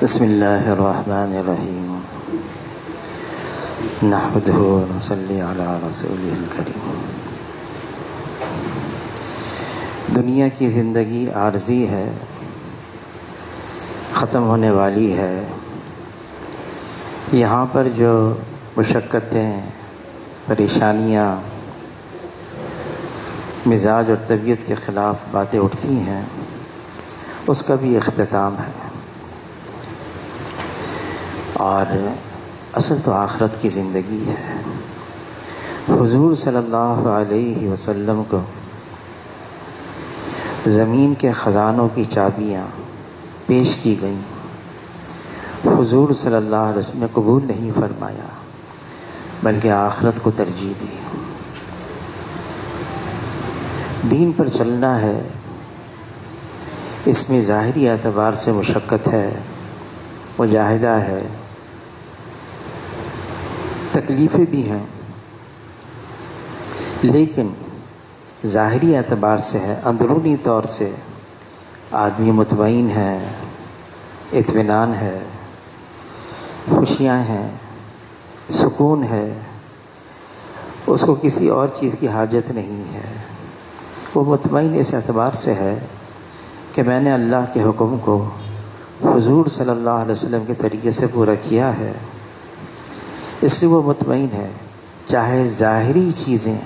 بسم اللہ الرحمن الرحیم نحمدہ ونصلی علی رسولہ الکریم۔ دنیا کی زندگی عارضی ہے، ختم ہونے والی ہے۔ یہاں پر جو مشقتیں، پریشانیاں، مزاج اور طبیعت کے خلاف باتیں اٹھتی ہیں، اس کا بھی اختتام ہے۔ اور اصل تو آخرت کی زندگی ہے۔ حضور صلی اللہ علیہ وسلم کو زمین کے خزانوں کی چابیاں پیش کی گئیں، حضور صلی اللہ علیہ وسلم نے قبول نہیں فرمایا، بلکہ آخرت کو ترجیح دی۔ دین پر چلنا ہے، اس میں ظاہری اعتبار سے مشقت ہے، مجاہدہ ہے، تکلیفیں بھی ہیں، لیکن ظاہری اعتبار سے ہے، اندرونی طور سے آدمی مطمئن ہے، اطمینان ہے، خوشیاں ہیں، سکون ہے، اس کو کسی اور چیز کی حاجت نہیں ہے۔ وہ مطمئن اس اعتبار سے ہے کہ میں نے اللہ کے حکم کو حضور صلی اللہ علیہ وسلم کے طریقے سے پورا کیا ہے، اس لیے وہ مطمئن ہے، چاہے ظاہری چیزیں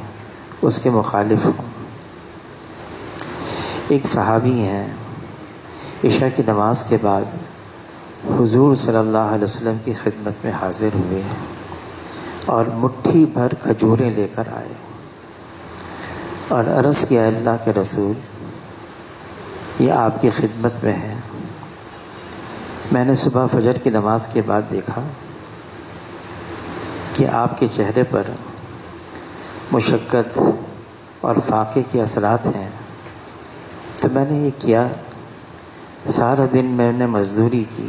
اس کے مخالف ہوں۔ ایک صحابی ہیں، عشاء کی نماز کے بعد حضور صلی اللہ علیہ وسلم کی خدمت میں حاضر ہوئے اور مٹھی بھر کھجوریں لے کر آئے اور عرض کیا، اللہ کے رسول، یہ آپ کی خدمت میں ہے۔ میں نے صبح فجر کی نماز کے بعد دیکھا کہ آپ کے چہرے پر مشقت اور فاقے کے اثرات ہیں، تو میں نے یہ کیا، سارا دن میں نے مزدوری کی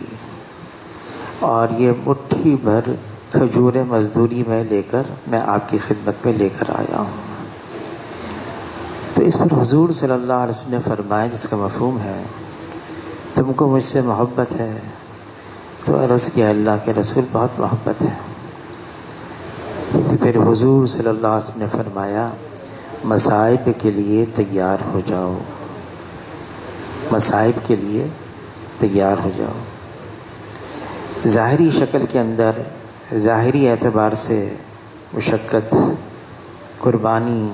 اور یہ مٹھی بھر کھجوریں مزدوری میں لے کر میں آپ کی خدمت میں لے کر آیا ہوں۔ تو اس پر حضور صلی اللہ علیہ وسلم نے فرمایا، جس کا مفہوم ہے، تم کو مجھ سے محبت ہے؟ تو عرض کیا، اللہ کے رسول، بہت محبت ہے۔ پھر حضور صلی اللہ علیہ وسلم نے فرمایا، مصائب کے لیے تیار ہو جاؤ، مصائب کے لیے تیار ہو جاؤ۔ ظاہری شکل کے اندر، ظاہری اعتبار سے مشقت، قربانی،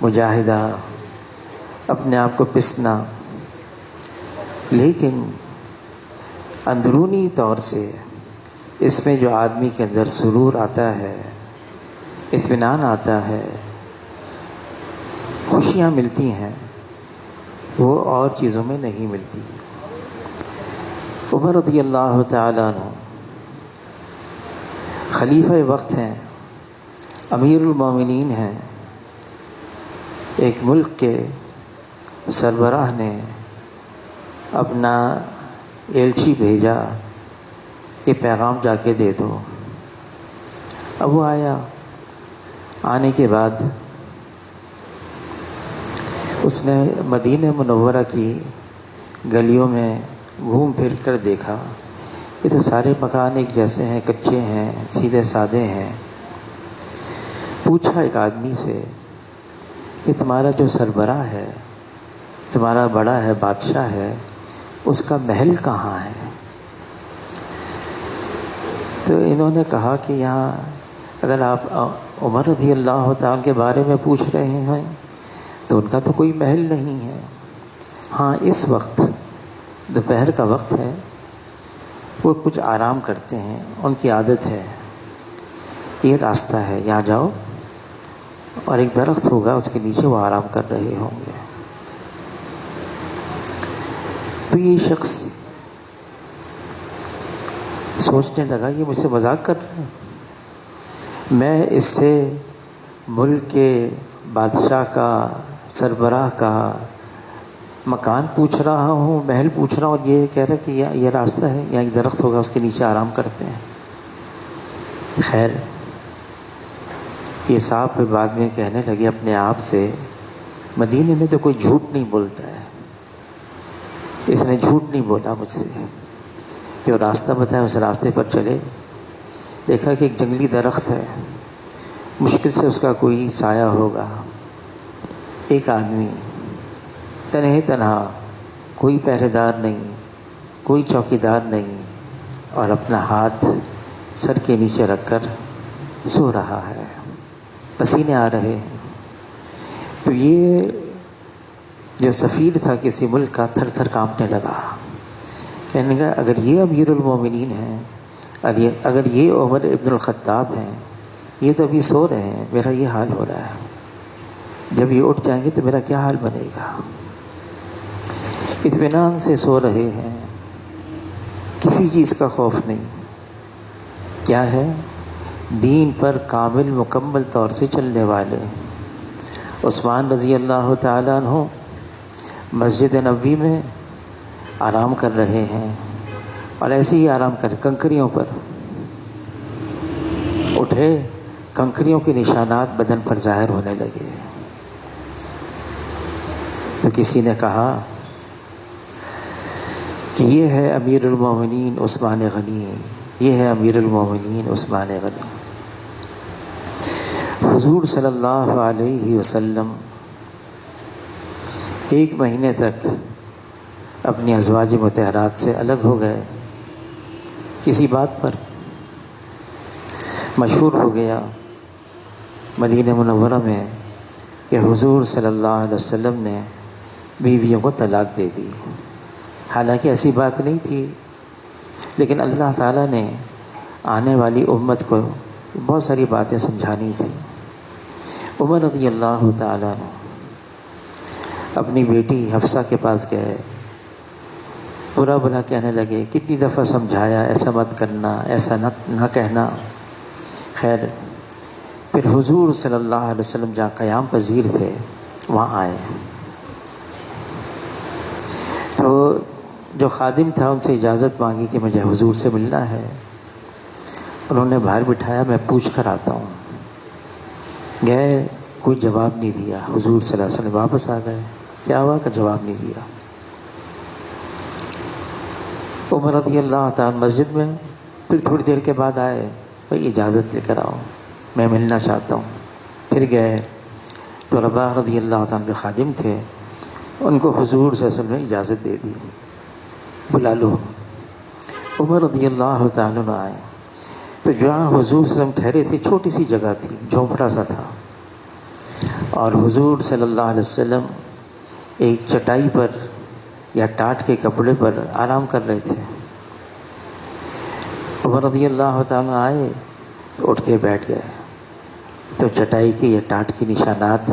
مجاہدہ، اپنے آپ کو پسنا، لیکن اندرونی طور سے اس میں جو آدمی کے اندر سرور آتا ہے، اطمینان آتا ہے، خوشیاں ملتی ہیں، وہ اور چیزوں میں نہیں ملتی۔ عمر رضی اللہ تعالیٰ عنہ خلیفہ وقت ہیں، امیر المومنین ہیں۔ ایک ملک کے سربراہ نے اپنا ایلچی بھیجا، یہ پیغام جا کے دے دو۔ اب وہ آیا، آنے کے بعد اس نے مدینہ منورہ کی گلیوں میں گھوم پھر کر دیکھا، یہ تو سارے مکان ایک جیسے ہیں، کچے ہیں، سیدھے سادے ہیں۔ پوچھا ایک آدمی سے کہ تمہارا جو سربراہ ہے، تمہارا بڑا ہے، بادشاہ ہے، اس کا محل کہاں ہے؟ تو انہوں نے کہا کہ یہاں، اگر آپ عمر رضی اللہ تعالیٰ کے بارے میں پوچھ رہے ہیں تو ان کا تو کوئی محل نہیں ہے۔ ہاں، اس وقت دوپہر کا وقت ہے، وہ کچھ آرام کرتے ہیں، ان کی عادت ہے۔ یہ راستہ ہے، یہاں جاؤ اور ایک درخت ہوگا، اس کے نیچے وہ آرام کر رہے ہوں گے۔ تو یہ شخص سوچنے لگا، یہ مجھ سے مذاق کر رہا ہے، میں اس سے ملک کے بادشاہ کا، سربراہ کا مکان پوچھ رہا ہوں، محل پوچھ رہا ہوں، اور یہ کہہ رہا کہ یہ راستہ ہے، یہاں ایک درخت ہوگا، اس کے نیچے آرام کرتے ہیں۔ خیر، یہ صاحب پھر بعد میں کہنے لگے اپنے آپ سے، مدینے میں تو کوئی جھوٹ نہیں بولتا ہے، اس نے جھوٹ نہیں بولا مجھ سے، جو راستہ بتایا اس راستے پر چلے، دیکھا کہ ایک جنگلی درخت ہے، مشکل سے اس کا کوئی سایہ ہوگا. ایک آدمی تنہا، کوئی پہرے دار نہیں، کوئی چوکیدار نہیں، اور اپنا ہاتھ سر کے نیچے رکھ کر سو رہا ہے، پسینے آ رہے ہیں. تو یہ جو سفیر تھا کسی ملک کا تھر تھر کانپنے لگا. کہنے لگا اگر یہ امیر المومنین ہیں، اگر یہ عمر ابن الخطاب ہیں، یہ تو ابھی سو رہے ہیں، میرا یہ حال ہو رہا ہے، جب یہ اٹھ جائیں گے تو میرا کیا حال بنے گا. اطمینان سے سو رہے ہیں، کسی چیز کا خوف نہیں. کیا ہے؟ دین پر کامل مکمل طور سے چلنے والے. عثمان رضی اللہ تعالیٰ عنہ مسجد نبوی میں آرام کر رہے ہیں، اور ایسے ہی آرام کر کنکریوں پر اٹھے، کنکریوں کے نشانات بدن پر ظاہر ہونے لگے. تو کسی نے کہا کہ یہ ہے امیر المومنین عثمان غنی، یہ ہے امیر المومنین عثمان غنی. حضور صلی اللہ علیہ وسلم 1 مہینے تک اپنی ازواج مطہرات سے الگ ہو گئے. کسی بات پر مشہور ہو گیا مدینہ منورہ میں کہ حضور صلی اللہ علیہ وسلم نے بیویوں کو طلاق دے دی. حالانکہ ایسی بات نہیں تھی، لیکن اللہ تعالیٰ نے آنے والی امت کو بہت ساری باتیں سمجھانی تھی. عمر رضی اللہ تعالیٰ نے اپنی بیٹی حفصہ کے پاس گئے، برا بھلا کہنے لگے، کتنی دفعہ سمجھایا ایسا مت کرنا، ایسا نہ کہنا. خیر پھر حضور صلی اللہ علیہ وسلم جہاں قیام پذیر تھے وہاں آئے. تو جو خادم تھا ان سے اجازت مانگی کہ مجھے حضور سے ملنا ہے. انہوں نے باہر بٹھایا، میں پوچھ کر آتا ہوں. گئے، کوئی جواب نہیں دیا. حضور صلی اللہ علیہ وسلم واپس آ گئے، کیا ہوا کہ جواب نہیں دیا. عمر رضی اللہ تعالیٰ مسجد میں، پھر تھوڑی دیر کے بعد آئے، بھائی اجازت لے کر آؤ، میں ملنا چاہتا ہوں. پھر گئے تو رباح رضی اللہ تعالیٰ جو خادم تھے ان کو حضور صلی اللہ علیہ وسلم نے اجازت دے دی، بلا لو. عمر رضی اللہ تعالیٰ عنہ آئے تو جہاں حضور صلی اللہ علیہ وسلم ٹھہرے تھے چھوٹی سی جگہ تھی، جھونپڑا سا تھا، اور حضور صلی اللہ علیہ وسلم ایک چٹائی پر یا ٹاٹ کے کپڑے پر آرام کر رہے تھے. عمر رضی اللہ تعالیٰ آئے تو اٹھ کے بیٹھ گئے. تو چٹائی کے یا ٹاٹ کے نشانات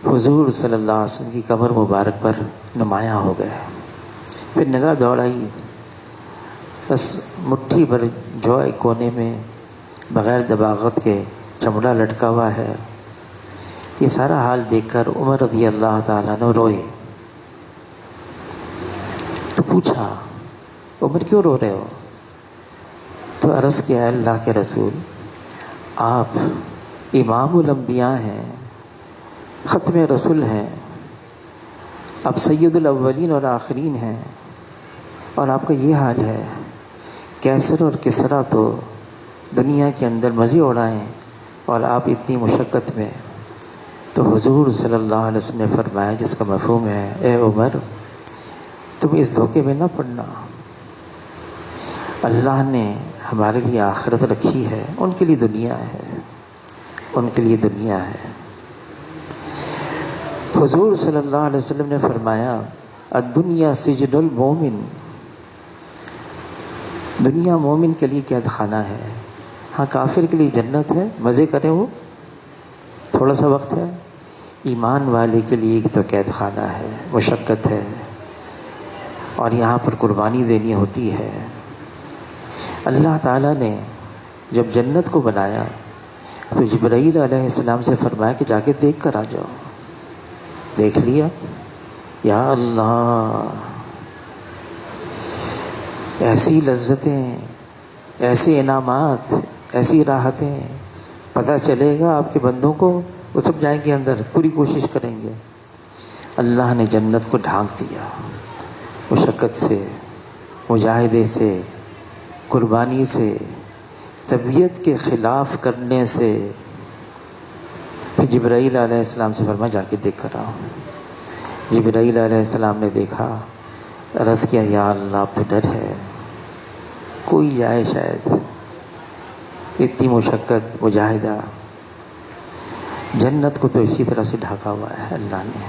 حضور صلی اللہ علیہ وسلم کی کمر مبارک پر نمایاں ہو گئے. پھر نگاہ دوڑائی، بس مٹھی بھر جو ایک کونے میں بغیر دباغت کے چمڑا لٹکا ہوا ہے. یہ سارا حال دیکھ کر عمر رضی اللہ تعالیٰ نے روئے. تو پوچھا عمر کیوں رو رہے ہو؟ تو عرض کیا اللہ کے رسول، آپ امام الانبیاء ہیں، ختم رسول ہیں، اب سید الاولین اور آخرین ہیں، اور آپ کا یہ حال ہے. کیسر اور کسرا تو دنیا کے اندر مزے اڑائیں اور آپ اتنی مشقت میں. تو حضور صلی اللہ علیہ وسلم نے فرمایا جس کا مفہوم ہے، اے عمر تم اس دھوکے میں نہ پڑنا. اللہ نے ہمارے لیے آخرت رکھی ہے، ان کے لیے دنیا ہے، ان کے لیے دنیا ہے. حضور صلی اللہ علیہ وسلم نے فرمایا الدنیا سجن المومن، دنیا مومن کے لیے قید خانہ ہے. ہاں کافر کے لیے جنت ہے، مزے کرے وہ، تھوڑا سا وقت ہے. ایمان والے کے لیے تو قید خانہ ہے، مشقت ہے، اور یہاں پر قربانی دینی ہوتی ہے. اللہ تعالیٰ نے جب جنت کو بنایا تو جبرائیل علیہ السلام سے فرمایا کہ جا کے دیکھ کر آ جاؤ. دیکھ لیا، یا اللہ، ایسی لذتیں، ایسے انعامات، ایسی راحتیں. پتہ چلے گا آپ کے بندوں کو، وہ سب جائیں گے اندر، پوری کوشش کریں گے. اللہ نے جنت کو ڈھانک دیا، مشقت سے، مجاہدے سے، قربانی سے، طبیعت کے خلاف کرنے سے، پھر جبرائیل علیہ السلام سے فرمایا جا کے دیکھ کر آؤ۔ جبرائیل علیہ السلام نے دیکھا، عرض کیا یا اللہ اب تو ڈر ہے، کوئی جائے شاید، اتنی مشقت مجاہدہ، جنت کو تو اسی طرح سے ڈھکا ہوا ہے اللہ نے،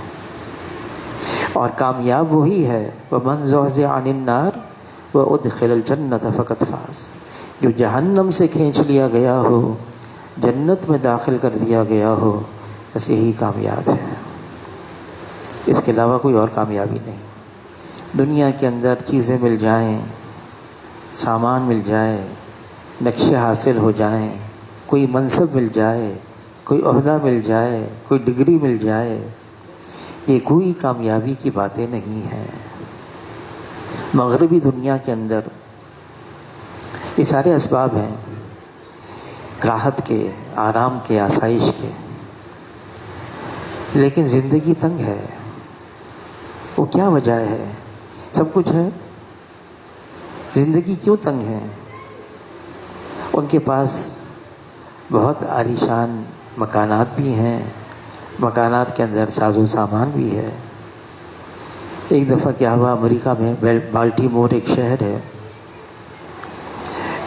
اور کامیاب وہی ہے وَمَنْ زُحْزِحَ عَنِ النَّارِ وَأُدْخِلَ الْجَنَّةَ فَقَدْ فَازَ، جو جہنم سے کھینچ لیا گیا ہو، جنت میں داخل کر دیا گیا ہو، بس یہی کامیاب ہے، اس کے علاوہ کوئی اور کامیابی نہیں۔ دنیا کے اندر چیزیں مل جائیں، سامان مل جائے، نقشے حاصل ہو جائیں، کوئی منصب مل جائے، کوئی عہدہ مل جائے، کوئی ڈگری مل جائے، یہ کوئی کامیابی کی باتیں نہیں ہیں۔ مغربی دنیا کے اندر یہ سارے اسباب ہیں، راحت کے، آرام کے، آسائش کے، لیکن زندگی تنگ ہے۔ وہ کیا وجہ ہے؟ سب کچھ ہے، زندگی کیوں تنگ ہے؟ ان کے پاس بہت عالیشان مکانات بھی ہیں، مکانات کے اندر ساز و سامان بھی ہے۔ ایک دفعہ کیا ہوا، امریکہ میں بالٹیمور ایک شہر ہے،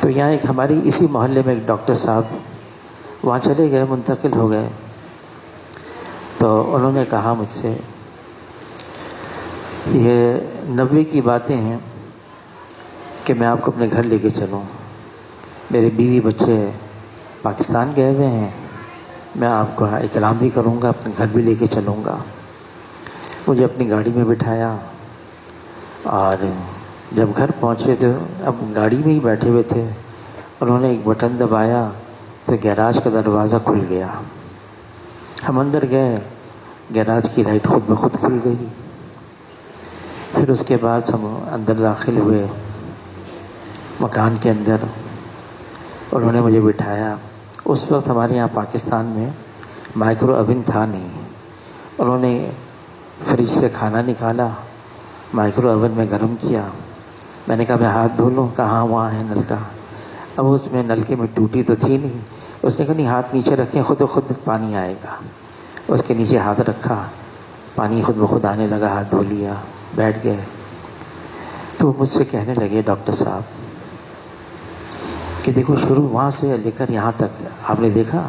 تو یہاں ایک ہماری اسی محلے میں ایک ڈاکٹر صاحب وہاں چلے گئے، منتقل ہو گئے، تو انہوں نے کہا مجھ سے، یہ 90 کی باتیں ہیں کہ میں آپ کو اپنے گھر لے کے چلوں، میرے بیوی بچے پاکستان گئے ہوئے ہیں، میں آپ کو اکرام بھی کروں گا، اپنے گھر بھی لے کے چلوں گا۔ مجھے اپنی گاڑی میں بٹھایا، اور جب گھر پہنچے تو اب گاڑی میں ہی بیٹھے ہوئے تھے، انہوں نے ایک بٹن دبایا تو گیراج کا دروازہ کھل گیا۔ ہم اندر گئے، گیراج کی لائٹ خود بخود کھل گئی۔ پھر اس کے بعد ہم اندر داخل ہوئے مکان کے اندر، انہوں نے مجھے بٹھایا۔ اس وقت ہمارے یہاں پاکستان میں مائکرو اوون تھا نہیں، انہوں نے فریج سے کھانا نکالا، مائکرو اوون میں گرم کیا۔ میں نے کہا میں ہاتھ دھو لوں؟ کہاں وہاں ہے نلکا۔ اب اس میں نلکے میں ٹوٹی تو تھی نہیں، اس نے کہا نہیں ہاتھ نیچے رکھیں، خود بخود پانی آئے گا۔ اس کے نیچے ہاتھ رکھا، پانی خود بخود آنے لگا، ہاتھ دھو لیا، بیٹھ گئے۔ تو مجھ سے کہنے لگے ڈاکٹر صاحب کہ دیکھو شروع وہاں سے لے کر یہاں تک آپ نے دیکھا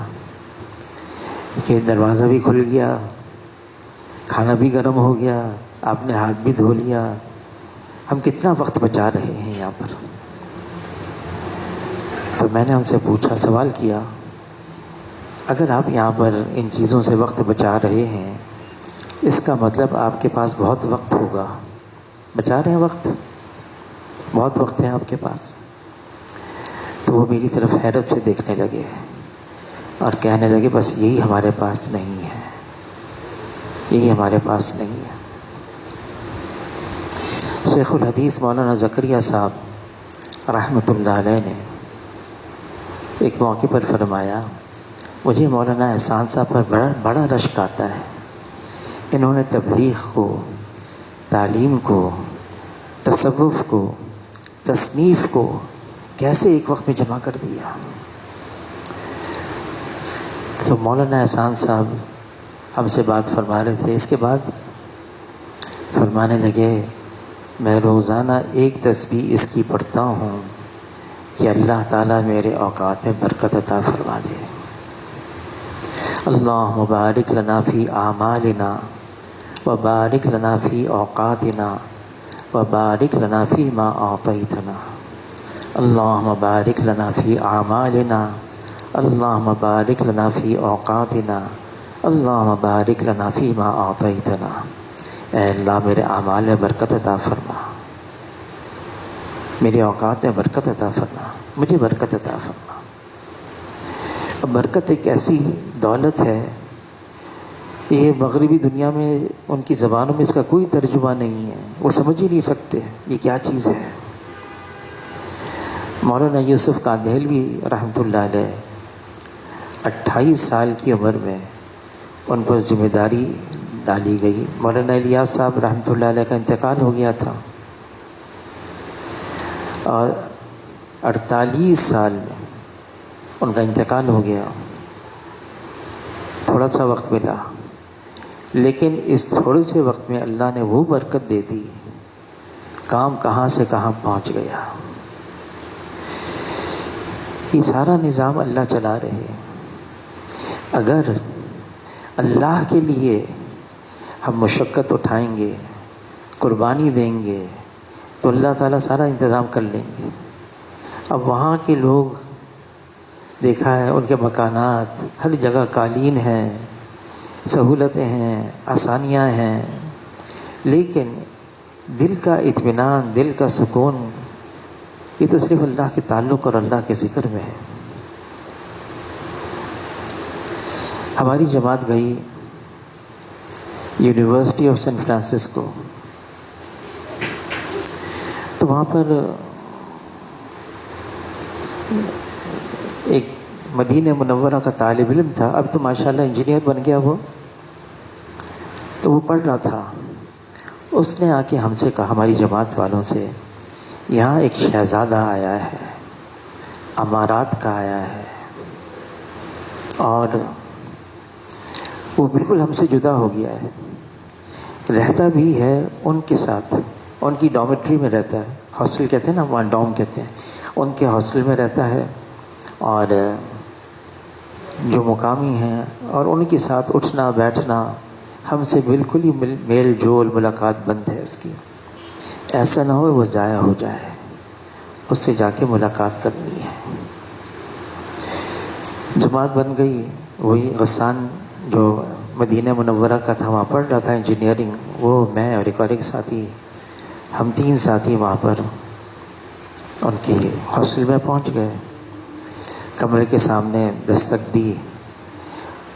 کہ دروازہ بھی کھل گیا، کھانا بھی گرم ہو گیا، آپ نے ہاتھ بھی دھو لیا، ہم کتنا وقت بچا رہے ہیں یہاں پر۔ تو میں نے ان سے پوچھا، سوال کیا، اگر آپ یہاں پر ان چیزوں سے وقت بچا رہے ہیں، اس کا مطلب آپ کے پاس بہت وقت ہوگا، بچا رہے ہیں وقت، بہت وقت ہے آپ کے پاس۔ تو وہ میری طرف حیرت سے دیکھنے لگے اور کہنے لگے بس یہی ہمارے پاس نہیں ہے، یہی ہمارے پاس نہیں ہے۔ شیخ الحدیث مولانا زکریا صاحب رحمۃ اللہ علیہ نے ایک موقع پر فرمایا، مجھے مولانا احسان صاحب پر بڑا رشک آتا ہے، انہوں نے تبلیغ کو، تعلیم کو، تصوف کو، تصنیف کو کیسے ایک وقت میں جمع کر دیا۔ تو مولانا احسان صاحب ہم سے بات فرما رہے تھے، اس کے بعد فرمانے لگے، میں روزانہ ایک تسبیح اس کی پڑھتا ہوں کہ اللہ تعالیٰ میرے اوقات میں برکت عطا فرما دے۔ اللہم بارک لنا فی اعمالنا وبارک لنا فی اوقاتنا وبارک لنا فی ما اعطیتنا۔ اللہم بارک لنا فی اعمالنا، اللہم بارک لنا فی اوقاتنا، اللہم بارک لنا فی ما اعطیتنا۔ اے اللہ میرے اعمال میں برکت عطا فرما، میرے اوقات میں برکت عطا فرما، مجھے برکت عطا فرما۔ اب برکت ایک ایسی دولت ہے، یہ مغربی دنیا میں ان کی زبانوں میں اس کا کوئی ترجمہ نہیں ہے، وہ سمجھ ہی نہیں سکتے یہ کیا چیز ہے۔ مولانا یوسف کاندھیلوی رحمۃ اللہ علیہ 28 سال کی عمر میں ان پر ذمہ داری ڈالی گئی۔ مولانا الیاس صاحب رحمۃ اللہ علیہ کا انتقال ہو گیا تھا، اور 48 سال میں ان کا انتقال ہو گیا. تھوڑا سا وقت ملا، لیکن اس تھوڑے سے وقت میں اللہ نے وہ برکت دے دی، کام کہاں سے کہاں پہنچ گیا. یہ سارا نظام اللہ چلا رہے ہیں. اگر اللہ کے لیے ہم مشقت اٹھائیں گے، قربانی دیں گے، تو اللہ تعالیٰ سارا انتظام کر لیں گے. اب وہاں کے لوگ دیکھا ہے، ان کے مکانات ہر جگہ قالین ہیں، سہولتیں ہیں، آسانیاں ہیں، لیکن دل کا اطمینان، دل کا سکون، یہ تو صرف اللہ کے تعلق اور اللہ کے ذکر میں ہے. ہماری جماعت گئی یونیورسٹی آف سین فرانسسکو، تو وہاں پر ایک مدینہ منورہ کا طالب علم تھا، اب تو ماشاءاللہ انجینئر بن گیا وہ. تو وہ پڑھ رہا تھا، اس نے آ کے ہم سے کہا، ہماری جماعت والوں سے، یہاں ایک شہزادہ آیا ہے، امارات کا آیا ہے، اور وہ بالکل ہم سے جدا ہو گیا ہے. رہتا بھی ہے ان کے ساتھ، ان کی ڈومیٹری میں رہتا ہے، ہاسٹل کہتے ہیں نا، وہاں ڈوم کہتے ہیں، ان کے ہاسٹل میں رہتا ہے، اور جو مقامی ہیں اور ان کے ساتھ اٹھنا بیٹھنا ہم سے بالکل ہی میل جول، ملاقات بند ہے اس کی. ایسا نہ ہو وہ ضائع ہو جائے، اس سے جا کے ملاقات کرنی ہے. جماعت بن گئی. وہی غسان جو مدینہ منورہ کا تھا، وہاں پڑھ رہا تھا انجینئرنگ، وہ، میں اور ایک ساتھی، ہم 3 ساتھی وہاں پر ان کی ہاسٹل میں پہنچ گئے. کمرے کے سامنے دستک دی.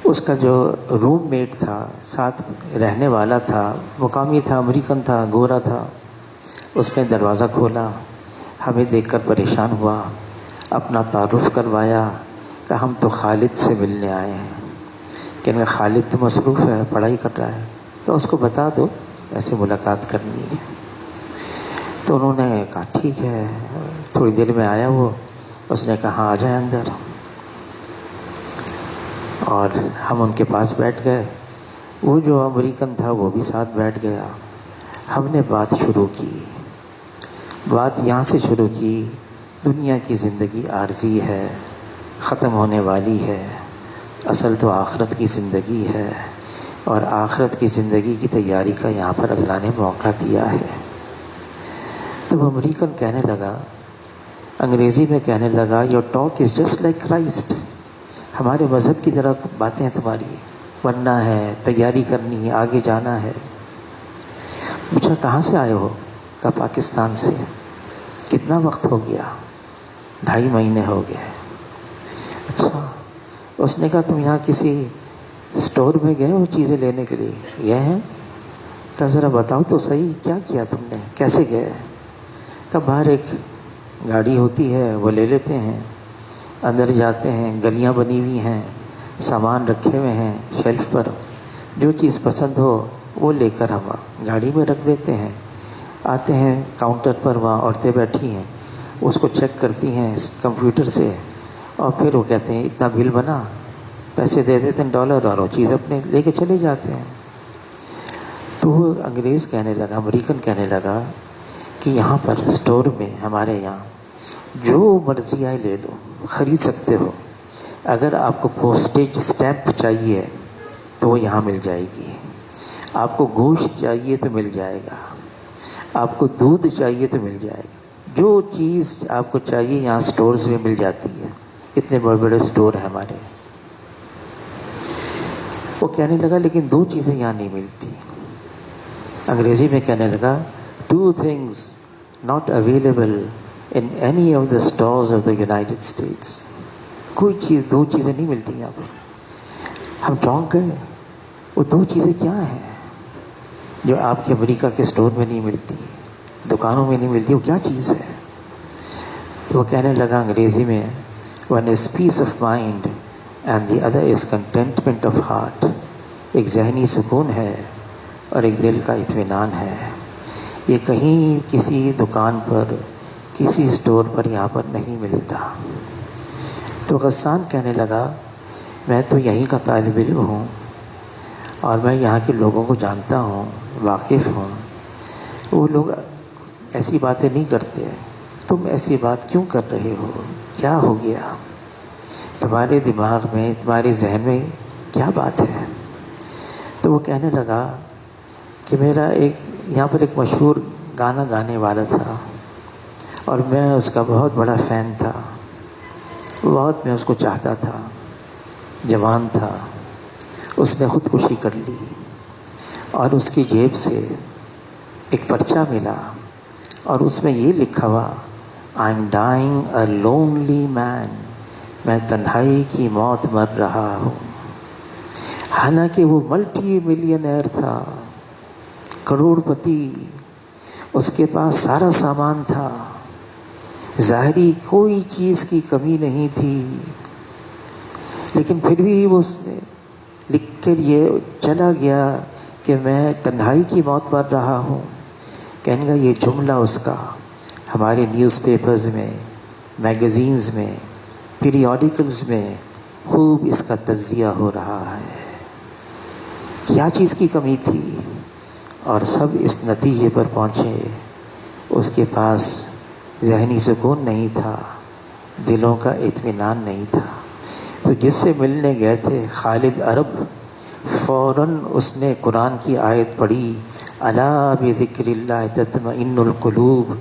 اس کا جو روم میٹ تھا، ساتھ رہنے والا تھا، مقامی تھا، امریکن تھا، گورا تھا. اس نے دروازہ کھولا، ہمیں دیکھ کر پریشان ہوا، اپنا تعارف کروایا کہ ہم تو خالد سے ملنے آئے ہیں. کہ خالد تو مصروف ہے، پڑھائی کر رہا ہے، تو اس کو بتا دو ایسے ملاقات کرنی ہے. تو انہوں نے کہا ٹھیک ہے. تھوڑی دیر میں آیا وہ، اس نے کہا ہاں آ جائیں اندر، اور ہم ان کے پاس بیٹھ گئے. وہ جو امریکن تھا وہ بھی ساتھ بیٹھ گیا. ہم نے بات شروع کی. بات یہاں سے شروع کی، دنیا کی زندگی عارضی ہے، ختم ہونے والی ہے، اصل تو آخرت کی زندگی ہے، اور آخرت کی زندگی کی تیاری کا یہاں پر اللہ نے موقع دیا ہے. تو وہ امریکن کہنے لگا، انگریزی میں کہنے لگا، your talk is just like Christ. ہمارے مذہب کی طرح باتیں تمہاری، بننا ہے، تیاری کرنی ہے، آگے جانا ہے. پوچھا کہاں سے آئے ہو؟ کہا پاکستان سے. کتنا وقت ہو گیا؟ 2.5 مہینے ہو گئے. اچھا. اس نے کہا تم یہاں کسی اسٹور میں گئے ہو چیزیں لینے کے لیے؟ یہ ہیں. کہا ذرا بتاؤ تو صحیح، کیا کیا تم نے، کیسے گئے؟ کہا باہر ایک گاڑی ہوتی ہے، وہ لے لیتے ہیں، اندر جاتے ہیں، گلیاں بنی ہوئی ہیں، سامان رکھے ہوئے ہیں شیلف پر، جو چیز پسند ہو وہ لے کر ہم گاڑی میں رکھ دیتے ہیں. آتے ہیں کاؤنٹر پر، وہاں عورتیں بیٹھی ہیں، اس کو چیک کرتی ہیں کمپیوٹر سے، اور پھر وہ کہتے ہیں اتنا بل بنا، پیسے دے دیتے ہیں $، اور وہ چیز اپنے لے کے چلے جاتے ہیں. تو وہ انگریز کہنے لگا، امریکن کہنے لگا کہ یہاں پر اسٹور میں، ہمارے یہاں جو مرضی آئے لے لو، خرید سکتے ہو. اگر آپ کو پوسٹیج اسٹیمپ چاہیے تو وہ یہاں مل جائے گی، آپ کو گوشت چاہیے تو مل جائے گا، آپ کو دودھ چاہیے تو مل جائے گا، جو چیز آپ کو چاہیے یہاں سٹورز میں مل جاتی ہے. اتنے بڑے بڑے سٹور ہیں ہمارے. وہ کہنے لگا لیکن 2 چیزیں یہاں نہیں ملتی. انگریزی میں کہنے لگا 2 things not available in any of the stores of the United States. کوئی چیز، 2 چیزیں نہیں ملتی یہاں پر. ہم چونک گئے. وہ 2 چیزیں کیا ہیں جو آپ کے امریکہ کے اسٹور میں نہیں ملتی، دکانوں میں نہیں ملتی؟ وہ کیا چیز ہے؟ تو وہ کہنے لگا انگریزی میں، one is peace of mind and the other is contentment of heart. ایک ذہنی سکون ہے اور ایک دل کا اطمینان ہے. یہ کہیں کسی دکان پر، کسی اسٹور پر یہاں پر نہیں ملتا۔ تو غسان کہنے لگا میں تو یہیں کا طالب علم ہوں اور میں یہاں کے لوگوں کو جانتا ہوں، واقف ہوں، وہ لوگ ایسی باتیں نہیں کرتے، تم ایسی بات کیوں کر رہے ہو؟ کیا ہو گیا تمہارے دماغ میں، تمہارے ذہن میں کیا بات ہے؟ تو وہ کہنے لگا کہ میرا یہاں پر ایک مشہور گانا گانے والا تھا اور میں اس کا بہت بڑا فین تھا، بہت میں اس کو چاہتا تھا، جوان تھا، اس نے خودکشی کر لی اور اس کی جیب سے ایک پرچہ ملا اور اس میں یہ لکھا ہوا I am dying a lonely man, میں تنہائی کی موت مر رہا ہوں۔ حالانکہ وہ ملٹی ملینئر تھا، کروڑ پتی، اس کے پاس سارا سامان تھا، ظاہری کوئی چیز کی کمی نہیں تھی، لیکن پھر بھی وہ اس نے لکھ کر یہ چلا گیا کہ میں تنہائی کی موت مر رہا ہوں۔ کہنے گا یہ جملہ اس کا ہمارے نیوز پیپرز میں، میگزینز میں، پیریوڈیکلز میں خوب اس کا تجزیہ ہو رہا ہے، کیا چیز کی کمی تھی، اور سب اس نتیجے پر پہنچے اس کے پاس ذہنی سکون نہیں تھا، دلوں کا اطمینان نہیں تھا۔ تو جس سے ملنے گئے تھے خالد عرب، فوراً اس نے قرآن کی آیت پڑھی الا بذکر اللہ تطمئن القلوب،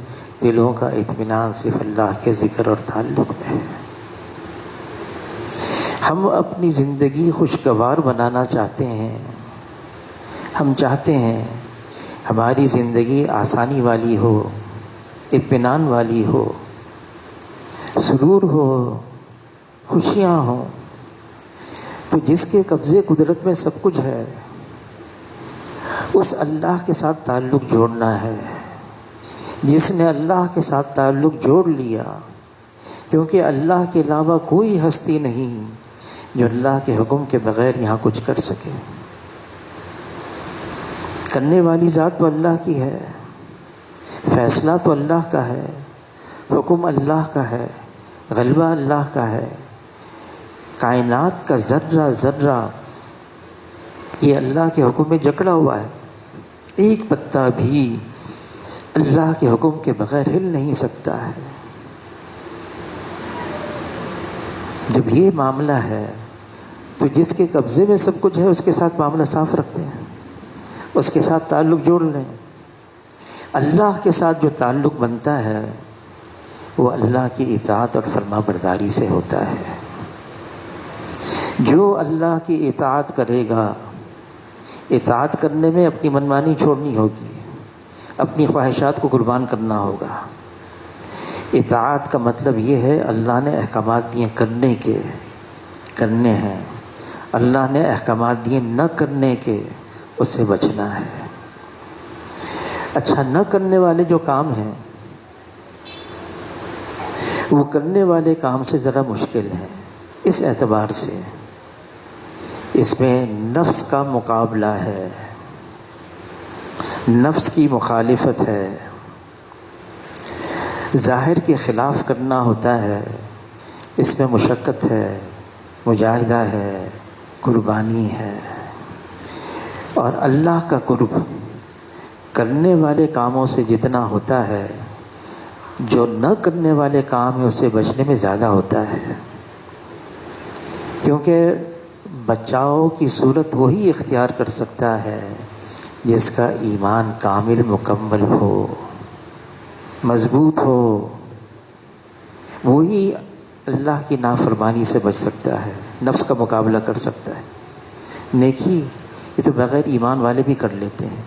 دلوں کا اطمینان صرف اللہ کے ذکر اور تعلق میں ہے۔ ہم اپنی زندگی خوشگوار بنانا چاہتے ہیں، ہم چاہتے ہیں ہماری زندگی آسانی والی ہو، اطمینان والی ہو، سرور ہو، خوشیاں ہوں۔ تو جس کے قبضے قدرت میں سب کچھ ہے، اس اللہ کے ساتھ تعلق جوڑنا ہے۔ جس نے اللہ کے ساتھ تعلق جوڑ لیا، کیونکہ اللہ کے علاوہ کوئی ہستی نہیں جو اللہ کے حکم کے بغیر یہاں کچھ کر سکے۔ کرنے والی ذات تو اللہ کی ہے، فیصلہ تو اللہ کا ہے، حکم اللہ کا ہے، غلبہ اللہ کا ہے، کائنات کا ذرہ ذرہ یہ اللہ کے حکم میں جکڑا ہوا ہے، ایک پتا بھی اللہ کے حکم کے بغیر ہل نہیں سکتا ہے۔ جب یہ معاملہ ہے تو جس کے قبضے میں سب کچھ ہے اس کے ساتھ معاملہ صاف رکھتے ہیں، اس کے ساتھ تعلق جوڑ لیں۔ اللہ کے ساتھ جو تعلق بنتا ہے وہ اللہ کی اطاعت اور فرما برداری سے ہوتا ہے۔ جو اللہ کی اطاعت کرے گا، اطاعت کرنے میں اپنی منمانی چھوڑنی ہوگی، اپنی خواہشات کو قربان کرنا ہوگا۔ اطاعت کا مطلب یہ ہے اللہ نے احکامات دیے کرنے ہیں، اللہ نے احکامات دیے نہ کرنے کے، اس سے بچنا ہے۔ اچھا، نہ کرنے والے جو کام ہیں وہ کرنے والے کام سے ذرا مشکل ہے، اس اعتبار سے اس میں نفس کا مقابلہ ہے، نفس کی مخالفت ہے، ظاہر کے خلاف کرنا ہوتا ہے، اس میں مشقت ہے، مجاہدہ ہے، قربانی ہے۔ اور اللہ کا قرب کرنے والے کاموں سے جتنا ہوتا ہے، جو نہ کرنے والے کام ہیں اس سے بچنے میں زیادہ ہوتا ہے، کیونکہ بچاؤ کی صورت وہی اختیار کر سکتا ہے جس کا ایمان کامل مکمل ہو، مضبوط ہو، وہی اللہ کی نافرمانی سے بچ سکتا ہے، نفس کا مقابلہ کر سکتا ہے۔ نیکی یہ تو بغیر ایمان والے بھی کر لیتے ہیں،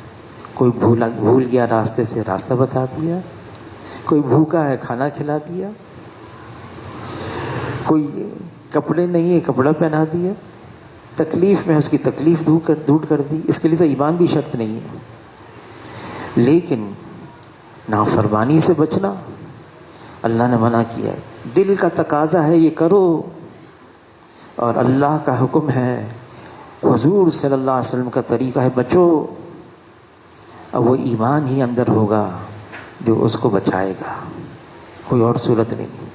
کوئی بھول گیا راستے سے راستہ بتا دیا، کوئی بھوکا ہے کھانا کھلا دیا، کوئی کپڑے نہیں ہے کپڑا پہنا دیا، تکلیف میں اس کی تکلیف دور کر دی، اس کے لیے تو ایمان بھی شرط نہیں ہے۔ لیکن نافرمانی سے بچنا اللہ نے منع کیا ہے، دل کا تقاضا ہے یہ کرو، اور اللہ کا حکم ہے، حضور صلی اللہ علیہ وسلم کا طریقہ ہے بچو۔ اب وہ ایمان ہی اندر ہوگا جو اس کو بچائے گا۔ کوئی اور صورت نہیں،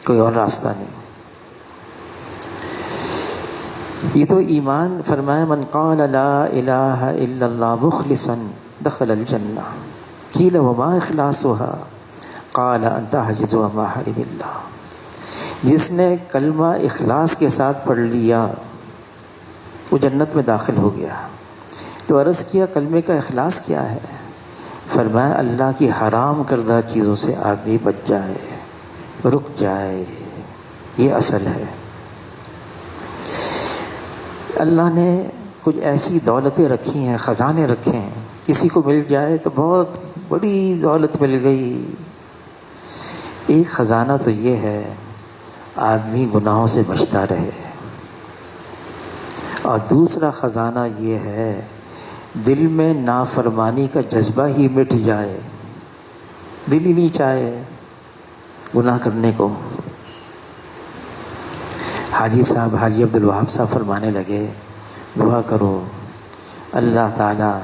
کوئی اور راستہ نہیں۔ یہ تو ایمان، فرمایا من قال لا الہ الا اللہ مخلصا دخل الجنہ، قیل وما اخلاصها قال ان تحجز محارم اللہ۔ جس نے کلمہ اخلاص کے ساتھ پڑھ لیا وہ جنت میں داخل ہو گیا۔ تو عرض کیا کلمے کا اخلاص کیا ہے؟ فرمایا اللہ کی حرام کردہ چیزوں سے آدمی بچ جائے، رک جائے، یہ اصل ہے۔ اللہ نے کچھ ایسی دولتیں رکھی ہیں، خزانے رکھے ہیں، کسی کو مل جائے تو بہت بڑی دولت مل گئی۔ ایک خزانہ تو یہ ہے آدمی گناہوں سے بچتا رہے، اور دوسرا خزانہ یہ ہے دل میں نافرمانی کا جذبہ ہی مٹ جائے، دل ہی نہیں چاہے گناہ کرنے کو۔ حاجی صاحب، حاجی عبدالوہاب صاحب فرمانے لگے دعا کرو اللہ تعالیٰ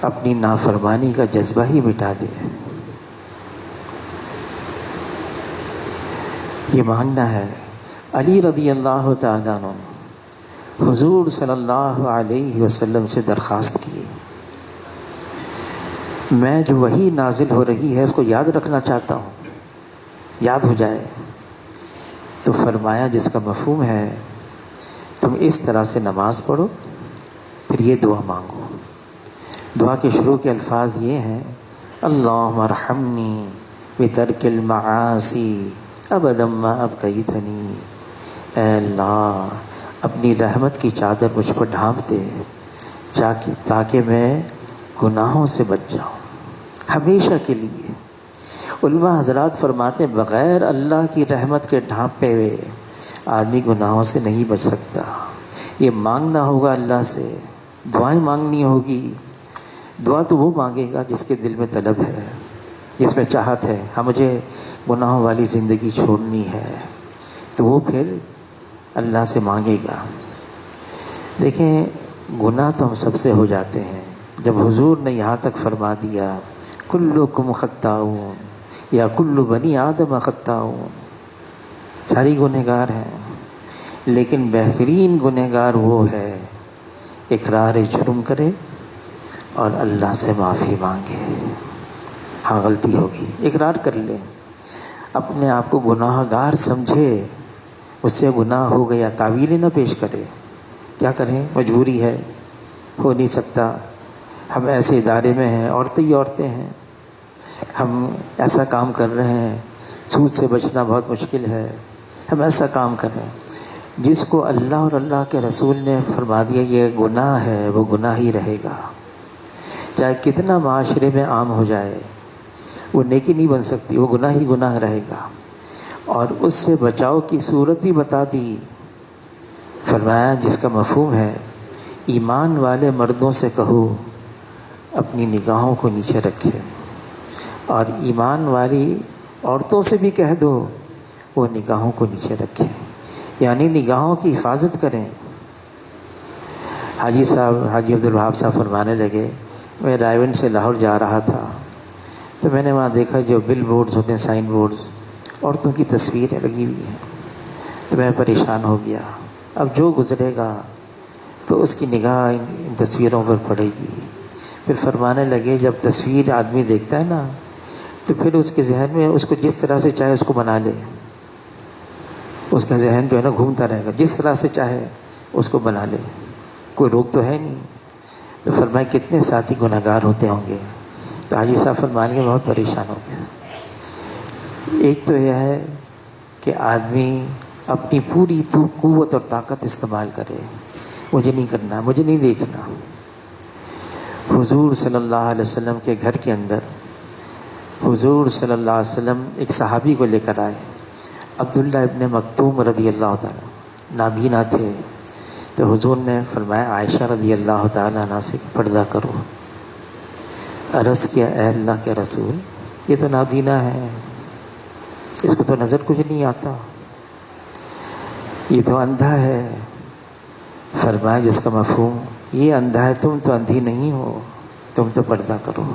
اپنی نافرمانی کا جذبہ ہی مٹا دے۔ یہ ماننا ہے۔ علی رضی اللہ تعالیٰ عنہ نے حضور صلی اللہ علیہ وسلم سے درخواست کی، میں جو وحی نازل ہو رہی ہے اس کو یاد رکھنا چاہتا ہوں، یاد ہو جائے۔ تو فرمایا جس کا مفہوم ہے تم اس طرح سے نماز پڑھو، پھر یہ دعا مانگو۔ دعا کے شروع کے الفاظ یہ ہیں اللہم ارحمنی بترک المعاصی ابدا ما ابقیتنی، اے اللہ اپنی رحمت کی چادر مجھ پر ڈھانپ دے تاکہ میں گناہوں سے بچ جاؤں ہمیشہ کے لیے۔ علماء حضرات فرماتے ہیں بغیر اللہ کی رحمت کے ڈھانپے ہوئے آدمی گناہوں سے نہیں بچ سکتا۔ یہ مانگنا ہوگا اللہ سے، دعائیں مانگنی ہوگی۔ دعا تو وہ مانگے گا جس کے دل میں طلب ہے، جس میں چاہت ہے، ہاں مجھے گناہوں والی زندگی چھوڑنی ہے، تو وہ پھر اللہ سے مانگے گا۔ دیکھیں گناہ تو ہم سب سے ہو جاتے ہیں۔ جب حضور نے یہاں تک فرما دیا کلکم خطاؤون یا کل بنی آدم خطاؤون، ساری گنہگار ہیں، لیکن بہترین گنہگار وہ ہے اقرار جرم کرے اور اللہ سے معافی مانگے۔ ہاں غلطی ہوگی، اقرار کر لے، اپنے آپ کو گناہ گار سمجھے، اس سے گناہ ہو گیا تعویلیں نہ پیش کرے۔ کیا کریں، مجبوری ہے، ہو نہیں سکتا، ہم ایسے ادارے میں ہیں، عورتیں ہی عورتیں ہیں، ہم ایسا کام کر رہے ہیں، سود سے بچنا بہت مشکل ہے، ہم ایسا کام کر رہے ہیں۔ جس کو اللہ اور اللہ کے رسول نے فرما دیا یہ گناہ ہے وہ گناہ ہی رہے گا، چاہے کتنا معاشرے میں عام ہو جائے، وہ نیکی نہیں بن سکتی، وہ گناہ ہی گناہ رہے گا۔ اور اس سے بچاؤ کی صورت بھی بتا دی، فرمایا جس کا مفہوم ہے ایمان والے مردوں سے کہو اپنی نگاہوں کو نیچے رکھے، اور ایمان والی عورتوں سے بھی کہہ دو وہ نگاہوں کو نیچے رکھیں، یعنی نگاہوں کی حفاظت کریں۔ حاجی صاحب، حاجی عبدالوہاب صاحب فرمانے لگے میں رائے سے لاہور جا رہا تھا تو میں نے وہاں دیکھا جو بل بورڈز ہوتے ہیں، سائن بورڈز، عورتوں کی تصویریں لگی ہوئی ہیں، تو میں پریشان ہو گیا۔ اب جو گزرے گا تو اس کی نگاہ ان تصویروں پر پڑے گی۔ پھر فرمانے لگے جب تصویر آدمی دیکھتا ہے نا تو پھر اس کے ذہن میں اس کو جس طرح سے چاہے اس کو بنا لے، اس کا ذہن جو ہے نا گھومتا رہے گا، جس طرح سے چاہے اس کو بنا لے، کوئی روک تو ہے نہیں۔ تو فرمائے کتنے ساتھی گناہ گار ہوتے ہوں گے۔ تو حاجی صاحب فرمانے کے بہت پریشان ہو گیا۔ ایک تو یہ ہے کہ آدمی اپنی پوری قوت اور طاقت استعمال کرے، مجھے نہیں کرنا، مجھے نہیں دیکھنا۔ حضور صلی اللہ علیہ وسلم کے گھر کے اندر حضور صلی اللہ علیہ وسلم ایک صحابی کو لے کر آئے، عبداللہ ابن مکتوم رضی اللہ تعالیٰ، نابینا تھے۔ تو حضور نے فرمایا عائشہ رضی اللہ تعالیٰ عنہ سے پردہ کرو۔ عرض کیا اے اللہ کے رسول یہ تو نابینا ہے، اس کو تو نظر کچھ نہیں آتا، یہ تو اندھا ہے۔ فرمایا جس کا مفہوم یہ اندھا ہے، تم تو اندھی نہیں ہو، تم تو پردہ کرو۔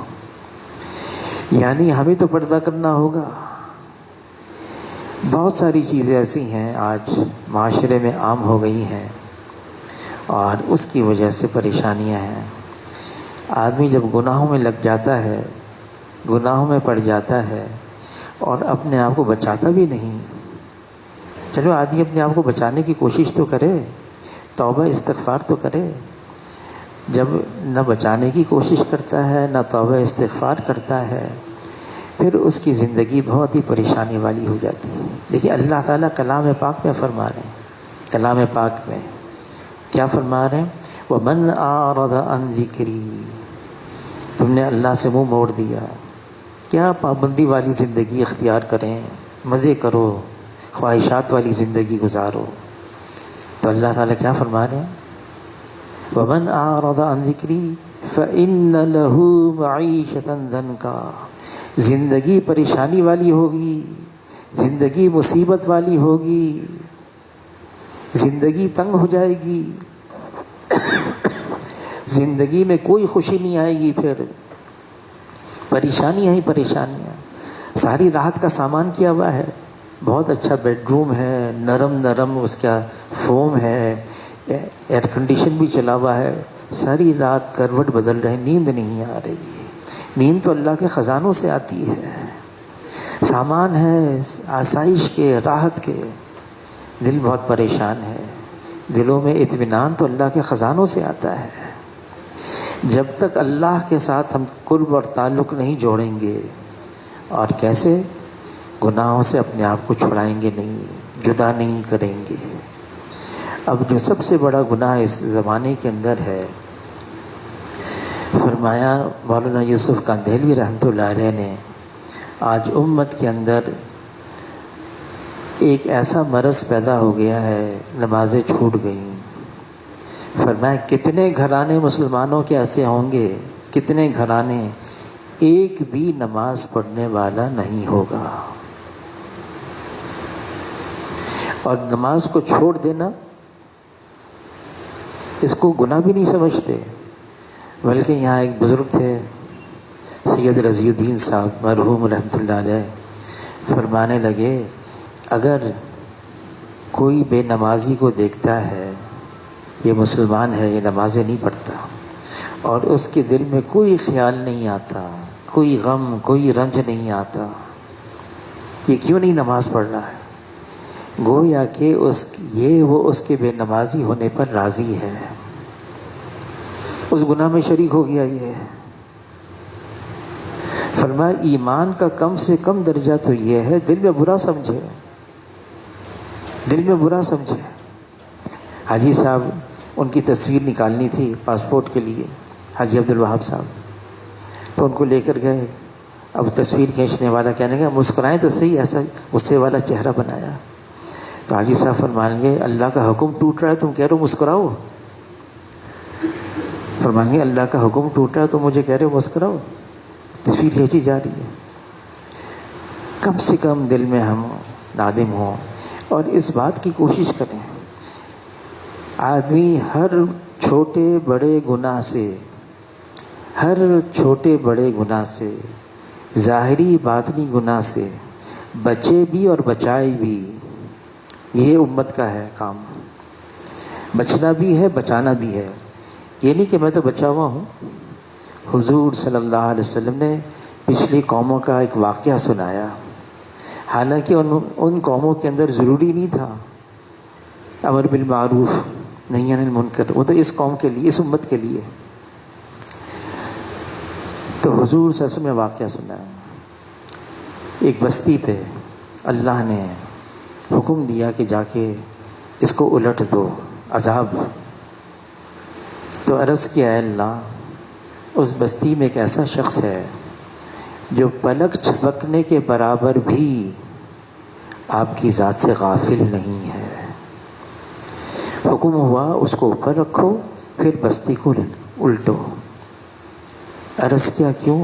یعنی ہمیں تو پردہ کرنا ہوگا. بہت ساری چیزیں ایسی ہیں آج معاشرے میں عام ہو گئی ہیں اور اس کی وجہ سے پریشانیاں ہیں. آدمی جب گناہوں میں لگ جاتا ہے، گناہوں میں پڑ جاتا ہے اور اپنے آپ کو بچاتا بھی نہیں. چلو آدمی اپنے آپ کو بچانے کی کوشش تو کرے، توبہ استغفار تو کرے. جب نہ بچانے کی کوشش کرتا ہے نہ توبہ استغفار کرتا ہے، پھر اس کی زندگی بہت ہی پریشانی والی ہو جاتی ہے. دیکھیے اللہ تعالیٰ کلام پاک میں فرما رہے ہیں، کلام پاک میں کیا فرما رہے ہیں؟ وَمَنْ أَعْرَضَ عَنْ ذِكْرِي. تم نے اللہ سے منہ موڑ دیا، کیا پابندی والی زندگی اختیار کریں، مزے کرو، خواہشات والی زندگی گزارو. تو اللہ تعالیٰ کیا فرما رہے ہیں؟ وَمَنْ أَعْرَضَ عَنْ ذِكْرِي فَإِنَّ لَهُ مَعِيشَةً ضَنْكًا. زندگی پریشانی والی ہوگی، زندگی مصیبت والی ہوگی، زندگی تنگ ہو جائے گی، زندگی میں کوئی خوشی نہیں آئے گی. پھر پریشانیاں ہی پریشانیاں. ساری راحت کا سامان کیا ہوا ہے، بہت اچھا بیڈ روم ہے، نرم نرم اس کا فوم ہے، ایئر کنڈیشن بھی چلا ہوا ہے، ساری رات کروٹ بدل رہے، نیند نہیں آ رہی ہے. نیند تو اللہ کے خزانوں سے آتی ہے، سامان ہے آسائش کے، راحت کے. دل بہت پریشان ہے، دلوں میں اطمینان تو اللہ کے خزانوں سے آتا ہے. جب تک اللہ کے ساتھ ہم قرب اور تعلق نہیں جوڑیں گے، اور کیسے؟ گناہوں سے اپنے آپ کو چھڑائیں گے نہیں، جدا نہیں کریں گے. اب جو سب سے بڑا گناہ اس زمانے کے اندر ہے، فرمایا مولانا یوسف کاندھیلوی رحمۃ اللہ علیہ نے، آج امت کے اندر ایک ایسا مرض پیدا ہو گیا ہے، نمازیں چھوٹ گئیں. فرمایا کتنے گھرانے مسلمانوں کے ایسے ہوں گے، کتنے گھرانے ایک بھی نماز پڑھنے والا نہیں ہوگا. اور نماز کو چھوڑ دینا اس کو گناہ بھی نہیں سمجھتے. بلکہ یہاں ایک بزرگ تھے سید رضی الدین صاحب مرحوم رحمۃ اللہ علیہ، فرمانے لگے اگر کوئی بے نمازی کو دیکھتا ہے، یہ مسلمان ہے، یہ نمازیں نہیں پڑھتا، اور اس کے دل میں کوئی خیال نہیں آتا، کوئی غم کوئی رنج نہیں آتا، یہ کیوں نہیں نماز پڑھ رہا ہے؟ گویا کہ وہ اس کے بے نمازی ہونے پر راضی ہے، اس گناہ میں شریک ہو گیا. یہ فرمایا ایمان کا کم سے کم درجہ تو یہ ہے دل میں برا سمجھے، دل میں برا سمجھے. حاجی صاحب ان کی تصویر نکالنی تھی پاسپورٹ کے لیے، حاجی عبدالوہاب صاحب، تو ان کو لے کر گئے. اب تصویر کھینچنے والا کہنے لگا مسکرائیں تو صحیح، ایسا غصے والا چہرہ بنایا. تو حاجی صاحب فرمائیں گے اللہ کا حکم ٹوٹ رہا ہے، تم کہہ رہے ہو مسکراؤ. فرمائیں گے اللہ کا حکم ٹوٹ رہا ہے تو مجھے کہہ رہے ہو مسکراؤ. تصویر کھینچی جا رہی ہے. کم سے کم دل میں ہم نادم ہوں اور اس بات کی کوشش کریں. آدمی ہر چھوٹے بڑے گناہ سے، ہر چھوٹے بڑے گناہ سے، ظاہری باطنی گناہ سے بچے بھی اور بچائے بھی. یہ امت کا ہے کام، بچنا بھی ہے بچانا بھی ہے. یہ نہیں کہ میں تو بچا ہوا ہوں. حضور صلی اللہ علیہ وسلم نے پچھلی قوموں کا ایک واقعہ سنایا، حالانکہ ان قوموں کے اندر ضروری نہیں تھا امر بالمعروف نہی عن المنکر، وہ تو اس قوم کے لیے، اس امت کے لیے. تو حضور صلی اللہ علیہ وسلم نے واقعہ سنایا. ایک بستی پہ اللہ نے حکم دیا کہ جا کے اس کو الٹ دو، عذاب. تو عرض کیا ہے اللہ، اس بستی میں ایک ایسا شخص ہے جو پلک جھپکنے کے برابر بھی آپ کی ذات سے غافل نہیں ہے. حکم ہوا اس کو اوپر رکھو، پھر بستی کو الٹو. عرض کیا کیوں؟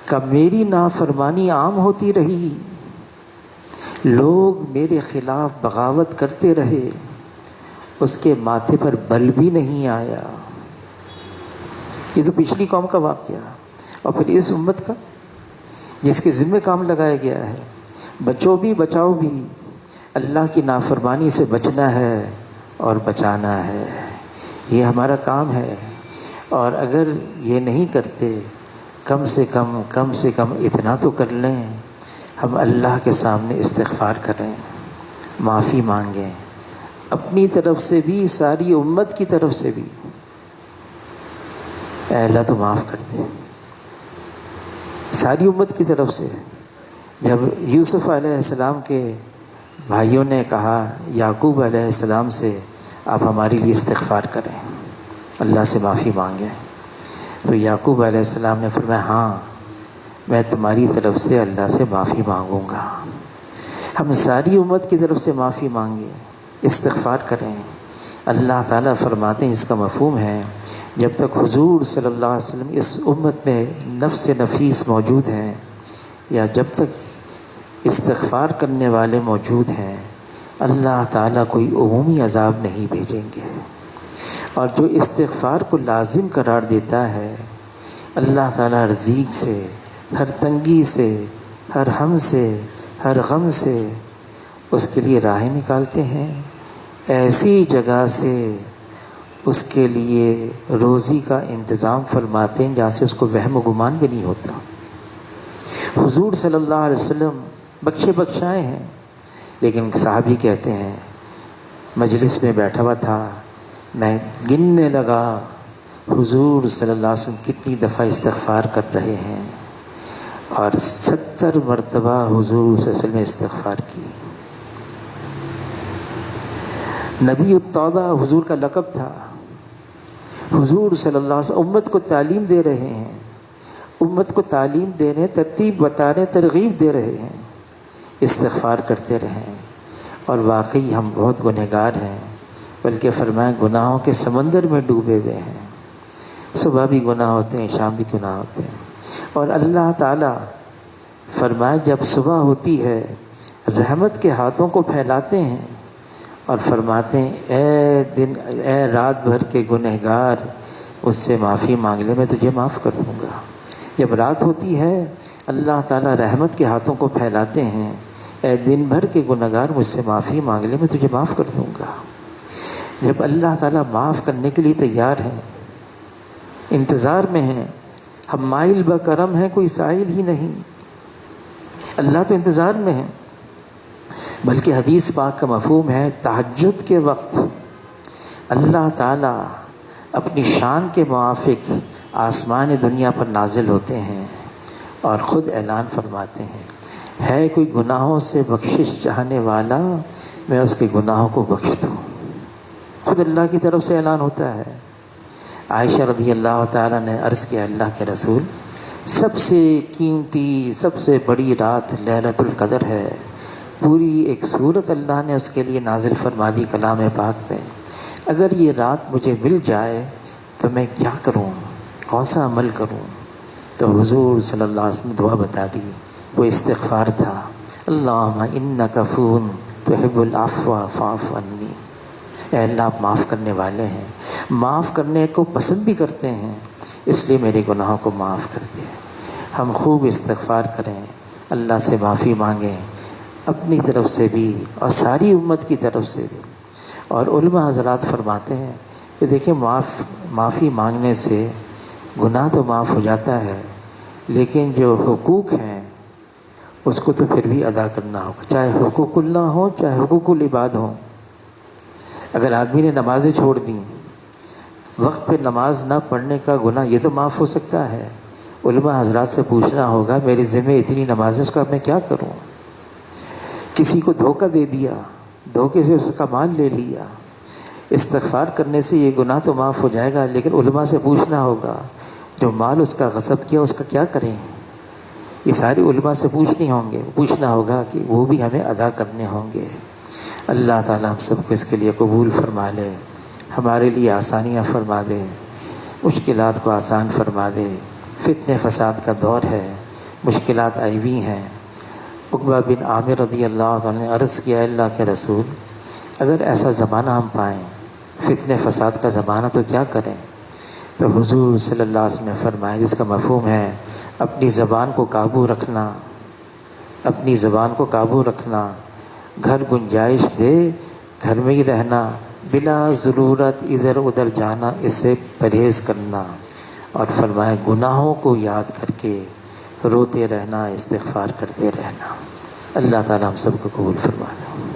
کہ میری نافرمانی عام ہوتی رہی، لوگ میرے خلاف بغاوت کرتے رہے، اس کے ماتھے پر بل بھی نہیں آیا. یہ تو پچھلی قوم کا واقعہ، اور پھر اس امت کا. جس کے ذمہ کام لگایا گیا ہے، بچو بھی بچاؤ بھی، اللہ کی نافرمانی سے بچنا ہے اور بچانا ہے، یہ ہمارا کام ہے۔ اور اگر یہ نہیں کرتے، کم سے کم اتنا تو کر لیں، ہم اللہ کے سامنے استغفار کریں، معافی مانگیں، اپنی طرف سے بھی، ساری امت کی طرف سے بھی۔ اے اللہ تو معاف کر دے، ساری امت کی طرف سے۔ جب یوسف علیہ السلام کے بھائیوں نے کہا یعقوب علیہ السلام سے آپ ہمارے لیے استغفار کریں، اللہ سے معافی مانگیں، تو یعقوب علیہ السلام نے فرمایا ہاں میں تمہاری طرف سے اللہ سے معافی مانگوں گا۔ ہم ساری امت کی طرف سے معافی مانگیں، استغفار کریں۔ اللہ تعالیٰ فرماتے ہیں، اس کا مفہوم ہے جب تک حضور صلی اللہ علیہ وسلم اس امت میں نفس نفیس موجود ہیں، یا جب تک استغفار کرنے والے موجود ہیں، اللہ تعالیٰ کوئی عمومی عذاب نہیں بھیجیں گے۔ اور جو استغفار کو لازم قرار دیتا ہے، اللہ تعالیٰ رزق سے، ہر تنگی سے، ہر ہم سے، ہر غم سے اس کے لیے راہیں نکالتے ہیں، ایسی جگہ سے اس کے لیے روزی کا انتظام فرماتے ہیں جہاں سے اس کو وہم و گمان بھی نہیں ہوتا۔ حضور صلی اللہ علیہ وسلم بخشے بخشائے ہیں، لیکن صحابی کہتے ہیں مجلس میں بیٹھا ہوا تھا، میں گننے لگا حضور صلی اللہ علیہ وسلم کتنی دفعہ استغفار کر رہے ہیں، اور 70 مرتبہ حضور صلی اللہ علیہ وسلم نے استغفار کی۔ نبی التوبہ حضور کا لقب تھا۔ حضور صلی اللہ علیہ وسلم امت کو تعلیم دے رہے ہیں، امت کو تعلیم دے رہے ہیں، ترتیب بتا رہے ہیں، ترغیب دے رہے ہیں، استغفار کرتے رہیں۔ اور واقعی ہم بہت گنہگار ہیں، بلکہ فرمایا گناہوں کے سمندر میں ڈوبے ہوئے ہیں، صبح بھی گناہ ہوتے ہیں، شام بھی گناہ ہوتے ہیں۔ اور اللہ تعالیٰ فرمایا جب صبح ہوتی ہے رحمت کے ہاتھوں کو پھیلاتے ہیں اور فرماتے ہیں اے رات بھر کے گنہگار مجھ سے معافی مانگ لے، میں تجھے معاف کر دوں گا۔ جب رات ہوتی ہے اللہ تعالیٰ رحمت کے ہاتھوں کو پھیلاتے ہیں، اے دن بھر کے گنہگار مجھ سے معافی مانگ لے، میں تجھے معاف کر دوں گا۔ جب اللہ تعالیٰ معاف کرنے کے لیے تیار ہیں، انتظار میں ہیں، ہم مائل بکرم ہیں، کوئی سائل ہی نہیں، اللہ تو انتظار میں ہے۔ بلکہ حدیث پاک کا مفہوم ہے تہجد کے وقت اللہ تعالیٰ اپنی شان کے موافق آسمان دنیا پر نازل ہوتے ہیں اور خود اعلان فرماتے ہیں ہے کوئی گناہوں سے بخشش چاہنے والا، میں اس کے گناہوں کو بخش دوں۔ خود اللہ کی طرف سے اعلان ہوتا ہے۔ عائشہ رضی اللہ تعالیٰ نے عرض کیا اللہ کے رسول، سب سے قیمتی سب سے بڑی رات لیلۃ القدر ہے، پوری ایک سورت اللہ نے اس کے لیے نازل فرما دی کلام پاک میں، اگر یہ رات مجھے مل جائے تو میں کیا کروں، کون سا عمل کروں؟ تو حضور صلی اللہ علیہ وسلم نے دعا بتا دی، وہ استغفار تھا، اللہم انک عفو تحب العفو فاعف عنی، اے اللہ آپ معاف کرنے والے ہیں، معاف کرنے کو پسند بھی کرتے ہیں، اس لیے میرے گناہوں کو معاف کر دے۔ ہم خوب استغفار کریں، اللہ سے معافی مانگیں، اپنی طرف سے بھی اور ساری امت کی طرف سے بھی۔ اور علماء حضرات فرماتے ہیں کہ دیکھیں معافی مانگنے سے گناہ تو معاف ہو جاتا ہے، لیکن جو حقوق ہیں اس کو تو پھر بھی ادا کرنا ہوگا، چاہے حقوق اللہ ہو چاہے حقوق العباد ہوں۔ اگر آدمی نے نمازیں چھوڑ دیں، وقت پہ نماز نہ پڑھنے کا گناہ یہ تو معاف ہو سکتا ہے، علماء حضرات سے پوچھنا ہوگا میرے ذمہ اتنی نمازیں اس کا اب میں کیا کروں؟ کسی کو دھوکہ دے دیا، دھوکے سے اس کا مال لے لیا، استغفار کرنے سے یہ گناہ تو معاف ہو جائے گا، لیکن علماء سے پوچھنا ہوگا جو مال اس کا غصب کیا اس کا کیا کریں؟ یہ سارے علماء سے پوچھنا ہوگا کہ وہ بھی ہمیں ادا کرنے ہوں گے۔ اللہ تعالیٰ ہم سب کو اس کے لیے قبول فرما لے، ہمارے لیے آسانیاں فرما دے، مشکلات کو آسان فرما دے۔ فتنہ فساد کا دور ہے، مشکلات آئی ہوئی ہیں۔ عقبہ بن عامر رضی اللہ عنہ نے عرض کیا اللہ کے رسول، اگر ایسا زمانہ ہم پائیں فتنہ فساد کا زمانہ تو کیا کریں؟ تو حضور صلی اللہ علیہ وسلم نے فرمایا جس کا مفہوم ہے اپنی زبان کو قابو رکھنا، اپنی زبان کو قابو رکھنا، گھر گنجائش دے گھر میں ہی رہنا، بلا ضرورت ادھر ادھر جانا، اس سے پرہیز کرنا، اور فرمایا گناہوں کو یاد کر کے روتے رہنا، استغفار کرتے رہنا۔ اللہ تعالیٰ ہم سب کو قبول فرمائے۔